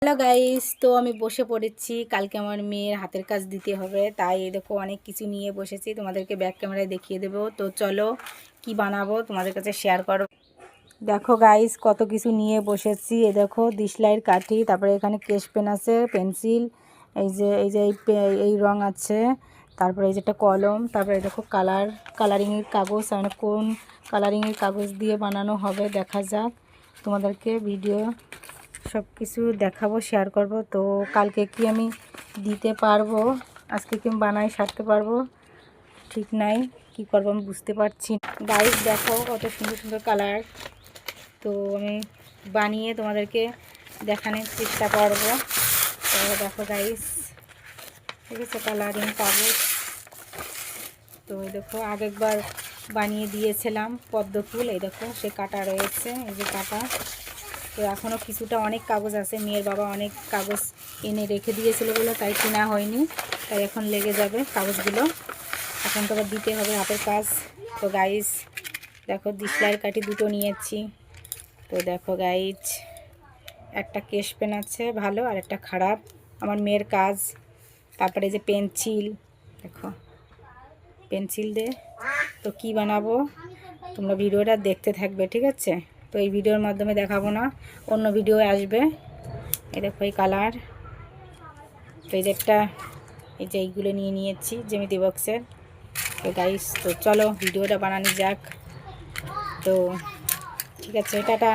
Hello guys, তো আমি বসে পড়েছি। কালকে আমার মেয়ের হাতের কাজ দিতে হবে, তাই এই দেখো অনেক কিছু নিয়ে বসেছি। তোমাদেরকে ব্যাক ক্যামেরায় দেখিয়ে দেবো। তো চলো কি বানাবো তোমাদের কাছে শেয়ার করো। দেখো গাইস, কত কিছু নিয়ে বসেছি। এই দেখো দিশলাইয়ের কাঠি, তারপরে এখানে কেশ পেন আছে, পেন্সিল, এই রং আছে, তারপরে এই যে একটা কলম, তারপরে দেখো কালারিংয়ের কাগজ। মানে কোন কালারিংয়ের কাগজ দিয়ে বানানো হবে দেখা যাক। তোমাদেরকে ভিডিও সব কিছু দেখাবো, শেয়ার করব। তো কালকে কি আমি দিতে পারবো, আজকে কি আমি বানাই সারতে পারবো ঠিক নাই, কি করবো আমি বুঝতে পারছি। গাইস দেখো কত সুন্দর সুন্দর কালার। তো আমি বানিয়ে তোমাদেরকে দেখানোর চেষ্টা করবো। তো দেখো গাইস, ঠিক আছে, কালারিং কাগজ। তো দেখো আগেরবার বানিয়ে দিয়েছিলাম পদ্ম ফুল, এই দেখো সে কাটা রয়েছে, এই যে কাটা। তো এখনও কিছুটা অনেক কাগজ আছে, মেয়ের বাবা অনেক কাগজ এনে রেখে দিয়েছিল বলে তাই কেনা হয়নি, তাই এখন লেগে যাবে কাগজগুলো। এখন তো আবার দিতে হবে হাতের কাজ। তো গাইজ দেখো দিশলাইয়ের কাঠি দুটো নিয়েছি। তো দেখো গাইজ, একটা কেশ পেন আছে ভালো আর একটা খারাপ, আমার মেয়ের কাজ। তারপরে যে পেন্সিল, দেখো পেন্সিল দে। তো কি বানাবো তোমরা ভিডিওটা দেখতে থাকবে, ঠিক আছে। তো এই ভিডিওর মাধ্যমে দেখাবো না, অন্য ভিডিও আসবে। এই দেখো এই কালার। তো এই যে একটা, এই যে এইগুলো নিয়ে নিয়েছি জ্যামিতি বক্সের। তো গাইস, তো চলো ভিডিওটা বানানো যাক। তো ঠিক আছে, টাটা।